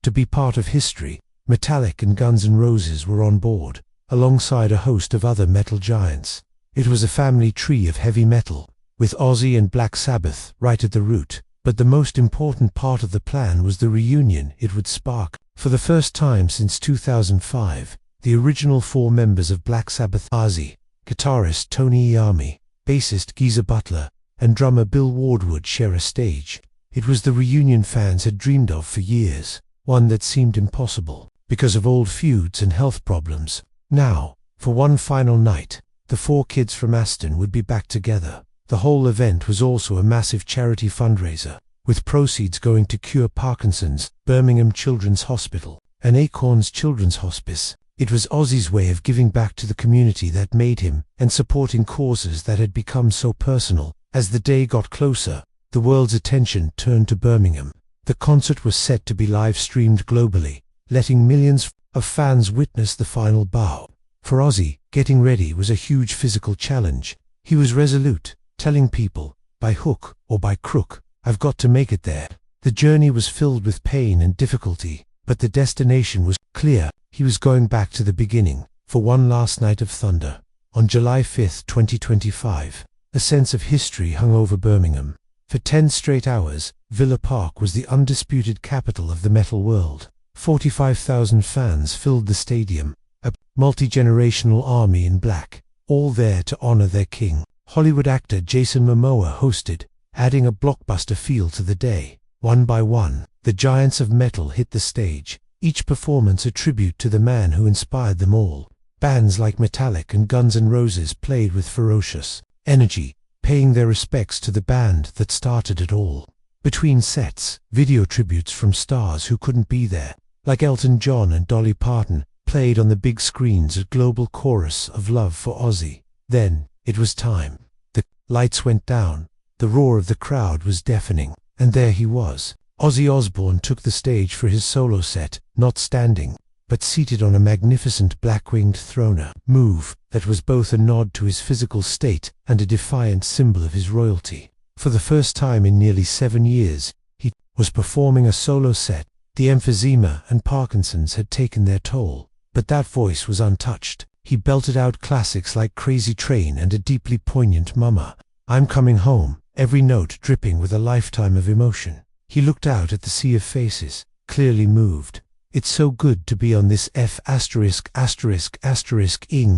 To be part of history, Metallica and Guns N' Roses were on board, alongside a host of other metal giants. It was a family tree of heavy metal, with Ozzy and Black Sabbath right at the root. But the most important part of the plan was the reunion it would spark. For the first time since 2005, the original 4 members of Black Sabbath, Ozzy, guitarist Tony Iommi, bassist Geezer Butler, and drummer Bill Ward, would share a stage. It was the reunion fans had dreamed of for years, one that seemed impossible because of old feuds and health problems. Now, for one final night, the 4 kids from Aston would be back together. The whole event was also a massive charity fundraiser, with proceeds going to Cure Parkinson's, Birmingham Children's Hospital, and Acorns Children's Hospice. It was Ozzy's way of giving back to the community that made him, and supporting causes that had become so personal. As the day got closer, the world's attention turned to Birmingham. The concert was set to be live-streamed globally, letting millions of fans witness the final bow. For Ozzy, getting ready was a huge physical challenge. He was resolute, telling people, by hook or by crook, I've got to make it there. The journey was filled with pain and difficulty, but the destination was clear. He was going back to the beginning, for one last night of thunder. On July 5, 2025, a sense of history hung over Birmingham. For 10 straight hours, Villa Park was the undisputed capital of the metal world. 45,000 fans filled the stadium, a multi-generational army in black, all there to honor their king. Hollywood actor Jason Momoa hosted, adding a blockbuster feel to the day. One by one, the giants of metal hit the stage, each performance a tribute to the man who inspired them all. Bands like Metallica and Guns N' Roses played with ferocious energy, paying their respects to the band that started it all. Between sets, video tributes from stars who couldn't be there, like Elton John and Dolly Parton, played on the big screens, a global chorus of love for Ozzy. Then, it was time. The lights went down, the roar of the crowd was deafening, and there he was. Ozzy Osbourne took the stage for his solo set, not standing, but seated on a magnificent black-winged throne, a move that was both a nod to his physical state and a defiant symbol of his royalty. For the first time in nearly 7 years, he was performing a solo set. The emphysema and Parkinson's had taken their toll, but that voice was untouched. He belted out classics like Crazy Train and a deeply poignant Mama, I'm Coming Home, every note dripping with a lifetime of emotion. He looked out at the sea of faces, clearly moved. It's so good to be on this *****ing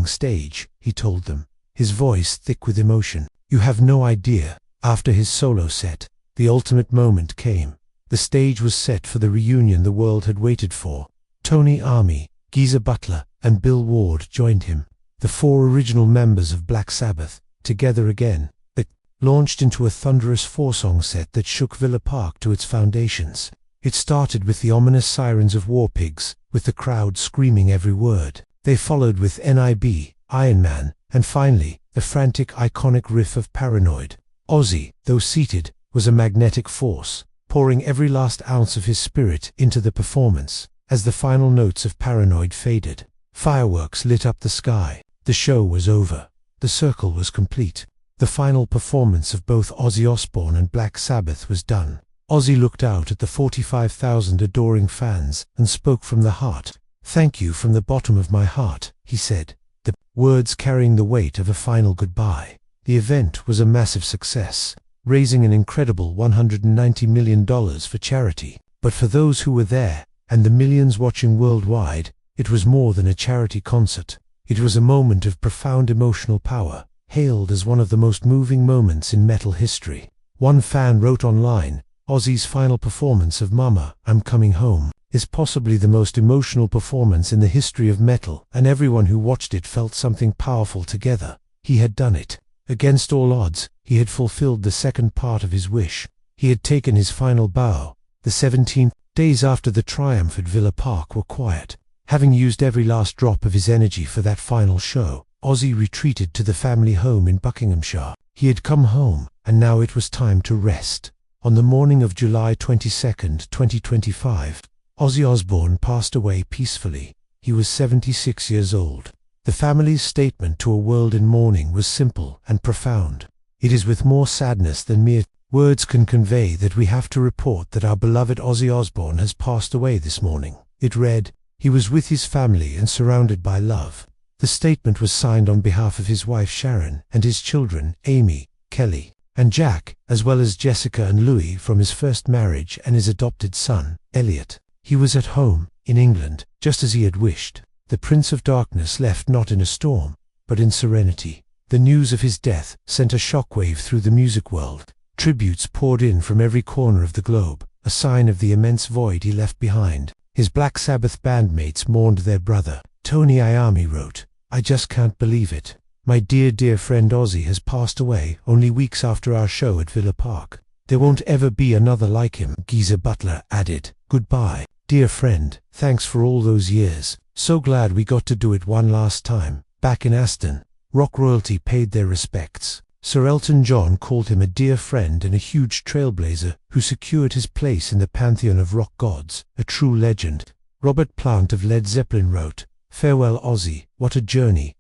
stage, he told them, his voice thick with emotion. You have no idea. After his solo set, the ultimate moment came. The stage was set for the reunion the world had waited for. Tony Iommi, Geezer Butler, and Bill Ward joined him. The 4 original members of Black Sabbath, together again. They launched into a thunderous 4-song set that shook Villa Park to its foundations. It started with the ominous sirens of War Pigs, with the crowd screaming every word. They followed with NIB, Iron Man, and finally, the frantic, iconic riff of Paranoid. Ozzy, though seated, was a magnetic force, pouring every last ounce of his spirit into the performance. As the final notes of Paranoid faded, fireworks lit up the sky. The show was over. The circle was complete. The final performance of both Ozzy Osbourne and Black Sabbath was done. Ozzy looked out at the 45,000 adoring fans and spoke from the heart. Thank you from the bottom of my heart, he said, the words carrying the weight of a final goodbye. The event was a massive success, raising an incredible $190 million for charity. But for those who were there, and the millions watching worldwide, it was more than a charity concert. It was a moment of profound emotional power, hailed as one of the most moving moments in metal history. One fan wrote online, Ozzy's final performance of Mama, I'm Coming Home, is possibly the most emotional performance in the history of metal, and everyone who watched it felt something powerful together. He had done it. Against all odds, he had fulfilled the second part of his wish. He had taken his final bow. The 17 days after the triumph at Villa Park were quiet. Having used every last drop of his energy for that final show, Ozzy retreated to the family home in Buckinghamshire. He had come home, and now it was time to rest. On the morning of July 22, 2025, Ozzy Osbourne passed away peacefully. He was 76 years old. The family's statement to a world in mourning was simple and profound. It is with more sadness than mere Words can convey that we have to report that our beloved Ozzy Osbourne has passed away this morning. It read, he was with his family and surrounded by love. The statement was signed on behalf of his wife Sharon and his children Amy, Kelly, and Jack, as well as Jessica and Louis from his first marriage and his adopted son, Elliot. He was at home, in England, just as he had wished. The Prince of Darkness left not in a storm, but in serenity. The news of his death sent a shockwave through the music world. Tributes poured in from every corner of the globe, a sign of the immense void he left behind. His Black Sabbath bandmates mourned their brother. Tony Iommi wrote, I just can't believe it. My dear friend Ozzy has passed away only weeks after our show at Villa Park. There won't ever be another like him. Geezer Butler added, goodbye, dear friend, thanks for all those years. So glad we got to do it one last time. Back in Aston, rock royalty paid their respects. Sir Elton John called him a dear friend and a huge trailblazer who secured his place in the pantheon of rock gods, a true legend. Robert Plant of Led Zeppelin wrote, farewell Ozzy, what a journey, ...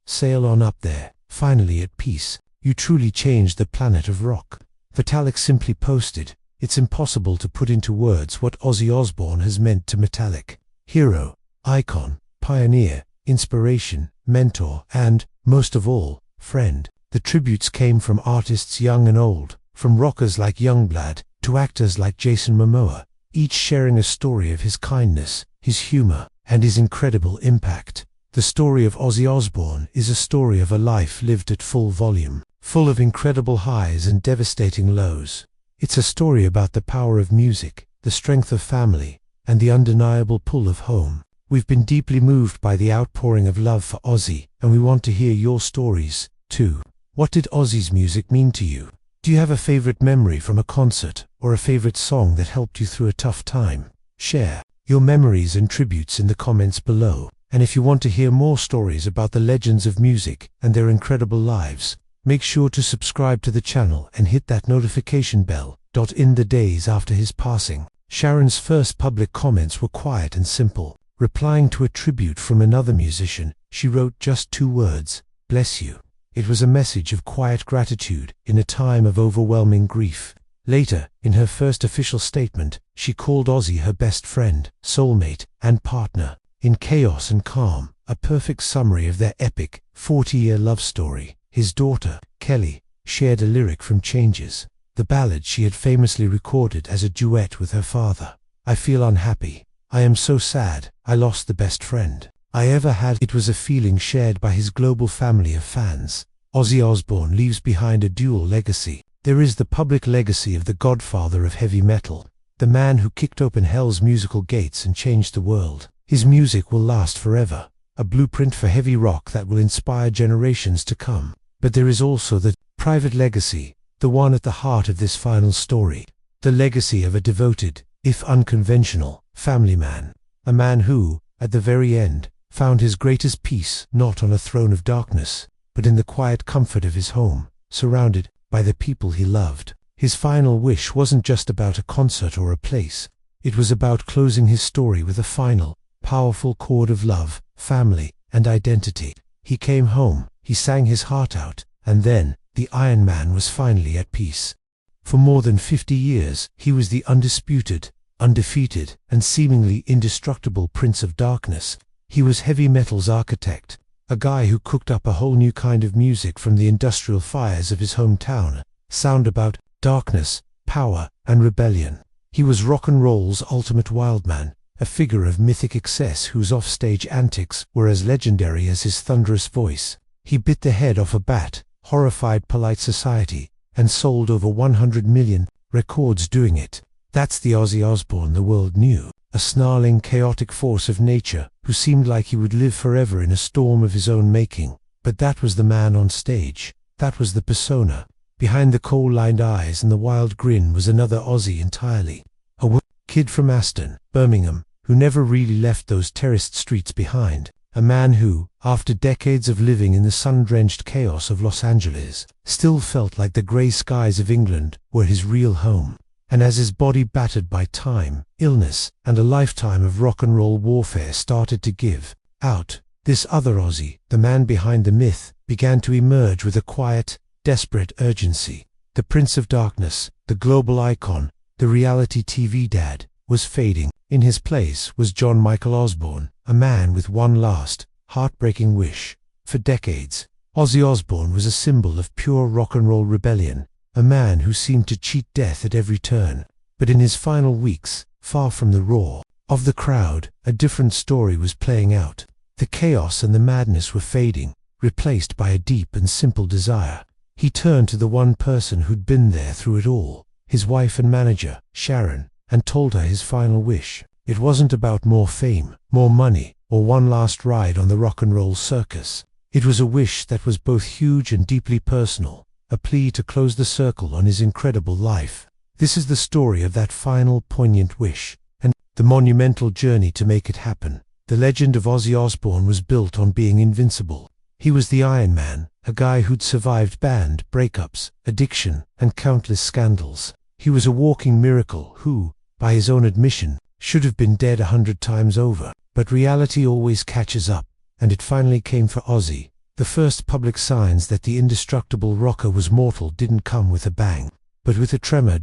sail on up there, finally at peace. You truly changed the planet of rock. Vitalik simply posted, it's impossible to put into words what Ozzy Osbourne has meant to Metallic. Hero, icon, pioneer, inspiration, mentor, and, most of all, friend. The tributes came from artists young and old, from rockers like Youngblood to actors like Jason Momoa, each sharing a story of his kindness, his humor, and his incredible impact. The story of Ozzy Osbourne is a story of a life lived at full volume, full of incredible highs and devastating lows. It's a story about the power of music, the strength of family, and the undeniable pull of home. We've been deeply moved by the outpouring of love for Ozzy, and we want to hear your stories, too. What did Ozzy's music mean to you? Do you have a favorite memory from a concert, or a favorite song that helped you through a tough time? Share your memories and tributes in the comments below. And if you want to hear more stories about the legends of music and their incredible lives, make sure to subscribe to the channel and hit that notification bell. In the days after his passing, Sharon's first public comments were quiet and simple. Replying to a tribute from another musician, she wrote just 2 words, bless you. It was a message of quiet gratitude in a time of overwhelming grief. Later, in her first official statement, she called Ozzy her best friend, soulmate, and partner. In Chaos and Calm, a perfect summary of their epic, 40-year love story, his daughter, Kelly, shared a lyric from Changes, the ballad she had famously recorded as a duet with her father. I feel unhappy. I am so sad. I lost the best friend I ever had. It was a feeling shared by his global family of fans. Ozzy Osbourne leaves behind a dual legacy. There is the public legacy of the godfather of heavy metal, the man who kicked open hell's musical gates and changed the world. His music will last forever, a blueprint for heavy rock that will inspire generations to come. But there is also the private legacy, the one at the heart of this final story, the legacy of a devoted, if unconventional, family man, a man who, at the very end, found his greatest peace not on a throne of darkness, but in the quiet comfort of his home, surrounded by the people he loved. His final wish wasn't just about a concert or a place. It was about closing his story with a final, powerful chord of love, family, and identity. He came home, he sang his heart out, and then, the Iron Man was finally at peace. For more than 50 years, he was the undisputed, undefeated, and seemingly indestructible Prince of Darkness. He was heavy metal's architect, a guy who cooked up a whole new kind of music from the industrial fires of his hometown, sound about darkness, power, and rebellion. He was rock and roll's ultimate wildman, a figure of mythic excess whose offstage antics were as legendary as his thunderous voice. He bit the head off a bat, horrified polite society, and sold over 100 million records doing it. That's the Ozzy Osbourne the world knew, a snarling, chaotic force of nature who seemed like he would live forever in a storm of his own making. But that was the man on stage. That was the persona. Behind the coal-lined eyes and the wild grin was another Ozzy entirely. A kid from Aston, Birmingham, who never really left those terraced streets behind. A man who, after decades of living in the sun-drenched chaos of Los Angeles, still felt like the grey skies of England were his real home. And as his body battered by time, illness, and a lifetime of rock and roll warfare started to give out, this other Ozzy, the man behind the myth, began to emerge with a quiet, desperate urgency. The Prince of Darkness, the global icon, the reality TV dad, was fading. In his place was John Michael Osbourne, a man with one last, heartbreaking wish. For decades, Ozzy Osbourne was a symbol of pure rock and roll rebellion, a man who seemed to cheat death at every turn. But in his final weeks, far from the roar of the crowd, a different story was playing out. The chaos and the madness were fading, replaced by a deep and simple desire. He turned to the one person who'd been there through it all, his wife and manager, Sharon, and told her his final wish. It wasn't about more fame, more money, or one last ride on the rock and roll circus. It was a wish that was both huge and deeply personal, a plea to close the circle on his incredible life. This is the story of that final poignant wish, and the monumental journey to make it happen. The legend of Ozzy Osbourne was built on being invincible. He was the Iron Man, a guy who'd survived band breakups, addiction, and countless scandals. He was a walking miracle who, by his own admission, should have been dead 100 times over. But reality always catches up, and it finally came for Ozzy. The first public signs that the indestructible rocker was mortal didn't come with a bang, but with a tremor.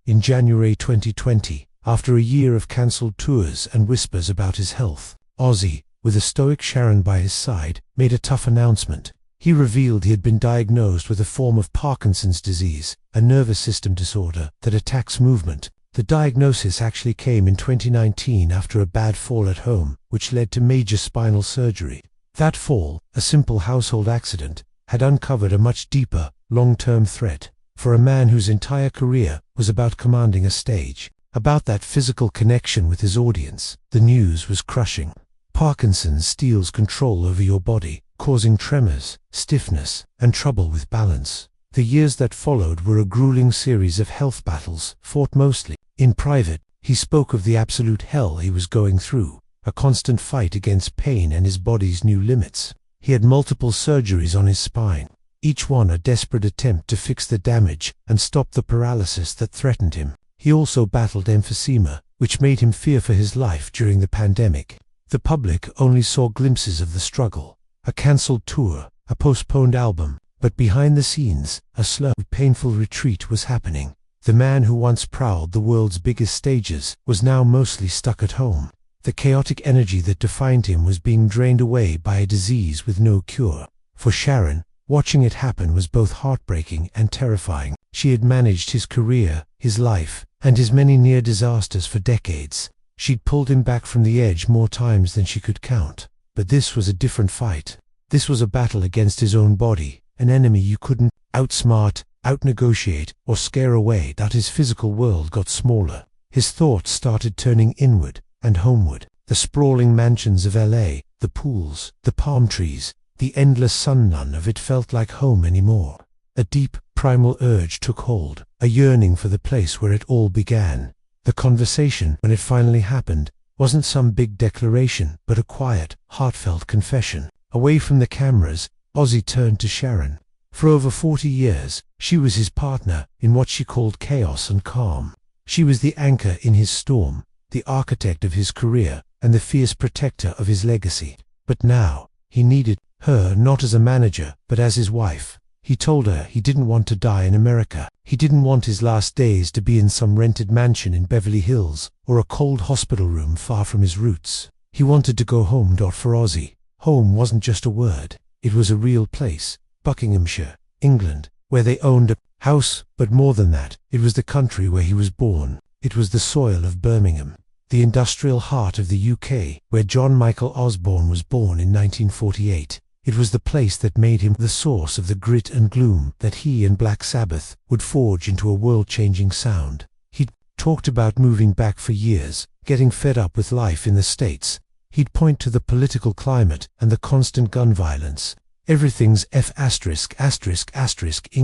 In January 2020, after a year of cancelled tours and whispers about his health, Ozzy, with a stoic Sharon by his side, made a tough announcement. He revealed he had been diagnosed with a form of Parkinson's disease, a nervous system disorder that attacks movement. The diagnosis actually came in 2019 after a bad fall at home, which led to major spinal surgery. That fall, a simple household accident, had uncovered a much deeper, long-term threat. For a man whose entire career was about commanding a stage, about that physical connection with his audience, the news was crushing. Parkinson's steals control over your body, causing tremors, stiffness, and trouble with balance. The years that followed were a grueling series of health battles, fought mostly in private. He spoke of the absolute hell he was going through, a constant fight against pain and his body's new limits. He had multiple surgeries on his spine, each one a desperate attempt to fix the damage and stop the paralysis that threatened him. He also battled emphysema, which made him fear for his life during the pandemic. The public only saw glimpses of the struggle, a cancelled tour, a postponed album, but behind the scenes, a slow, painful retreat was happening. The man who once prowled the world's biggest stages was now mostly stuck at home. The chaotic energy that defined him was being drained away by a disease with no cure. For Sharon, watching it happen was both heartbreaking and terrifying. She had managed his career, his life, and his many near disasters for decades. She'd pulled him back from the edge more times than she could count. But this was a different fight. This was a battle against his own body, an enemy you couldn't outsmart, outnegotiate, or scare away. That his physical world got smaller. His thoughts started turning inward and homeward. The sprawling mansions of LA, the pools, the palm trees, the endless sun, none of it felt like home anymore. A deep, primal urge took hold, a yearning for the place where it all began. The conversation, when it finally happened, wasn't some big declaration, but a quiet, heartfelt confession. Away from the cameras, Ozzy turned to Sharon. For over 40 years, she was his partner in what she called chaos and calm. She was the anchor in his storm, the architect of his career, and the fierce protector of his legacy. But now, he needed her not as a manager, but as his wife. He told her he didn't want to die in America. He didn't want his last days to be in some rented mansion in Beverly Hills, or a cold hospital room far from his roots. He wanted to go home. For Ozzy, home wasn't just a word. It was a real place, Buckinghamshire, England, where they owned a house, but more than that, it was the country where he was born. It was the soil of Birmingham, the industrial heart of the UK, where John Michael Osbourne was born in 1948. It was the place that made him the source of the grit and gloom that he and Black Sabbath would forge into a world-changing sound. He'd talked about moving back for years, getting fed up with life in the States. He'd point to the political climate and the constant gun violence. Everything's ing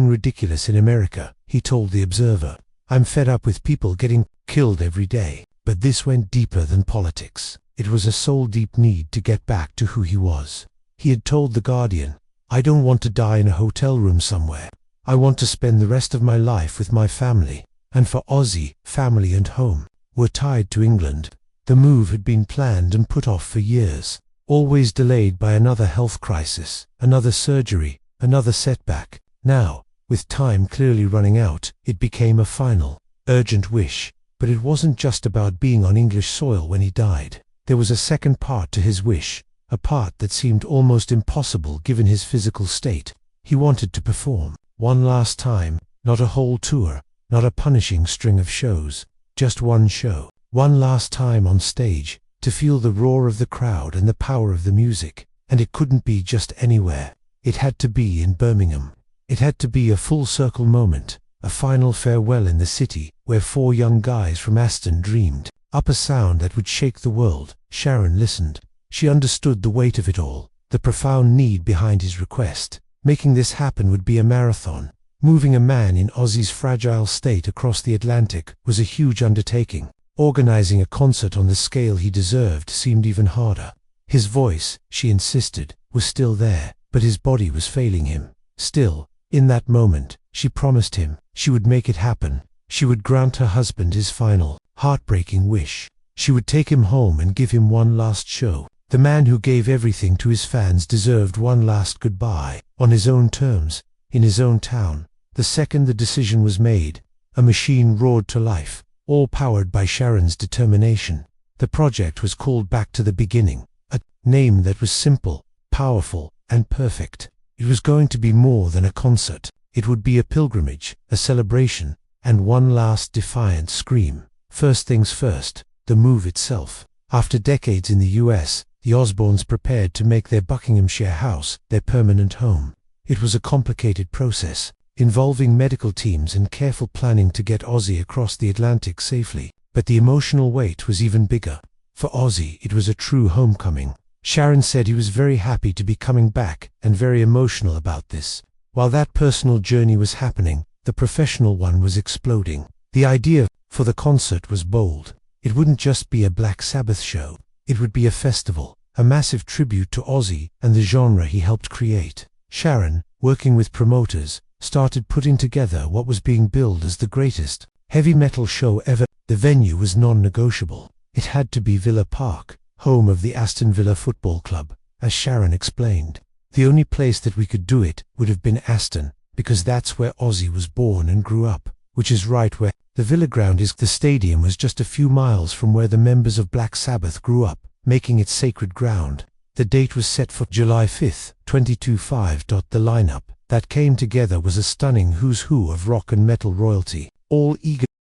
ridiculous in America, he told The Observer. I'm fed up with people getting killed every day. But this went deeper than politics. It was a soul-deep need to get back to who he was. He had told The Guardian, I don't want to die in a hotel room somewhere. I want to spend the rest of my life with my family. And for Ozzy, family and home were tied to England. The move had been planned and put off for years, always delayed by another health crisis, another surgery, another setback. Now, With time clearly running out, it became a final, urgent wish. But it wasn't just about being on English soil when he died. There was a second part to his wish, a part that seemed almost impossible given his physical state. He wanted to perform, one last time, not a whole tour, not a punishing string of shows, just one show, one last time on stage, to feel the roar of the crowd and the power of the music. And it couldn't be just anywhere. It had to be in Birmingham. It had to be a full-circle moment, a final farewell in the city where four young guys from Aston dreamed up a sound that would shake the world. Sharon listened. She understood the weight of it all, the profound need behind his request. Making this happen would be a marathon. Moving a man in Ozzy's fragile state across the Atlantic was a huge undertaking. Organizing a concert on the scale he deserved seemed even harder. His voice, she insisted, was still there, but his body was failing him. Still, in that moment, she promised him she would make it happen. She would grant her husband his final, heartbreaking wish. She would take him home and give him one last show. The man who gave everything to his fans deserved one last goodbye, on his own terms, in his own town. The second the decision was made, a machine roared to life, all powered by Sharon's determination. The project was called Back to the Beginning, a name that was simple, powerful, and perfect. It was going to be more than a concert. It would be a pilgrimage, a celebration, and one last defiant scream. First things first, the move itself. After decades in the US, the Osbournes prepared to make their Buckinghamshire house their permanent home. It was a complicated process, involving medical teams and careful planning to get Ozzy across the Atlantic safely. But the emotional weight was even bigger. For Ozzy, it was a true homecoming. Sharon said he was very happy to be coming back and very emotional about this. While that personal journey was happening, the professional one was exploding. The idea for the concert was bold. It wouldn't just be a Black Sabbath show. It would be a festival, a massive tribute to Ozzy and the genre he helped create. Sharon, working with promoters, started putting together what was being billed as the greatest heavy metal show ever. The venue was non-negotiable. It had to be Villa Park, home of the Aston Villa Football Club, as Sharon explained. The only place that we could do it would have been Aston, because that's where Ozzy was born and grew up, which is right where the Villa ground is. The stadium was just a few miles from where the members of Black Sabbath grew up, making it sacred ground. The date was set for July 5, 2025. The lineup that came together was a stunning who's who of rock and metal royalty, all eager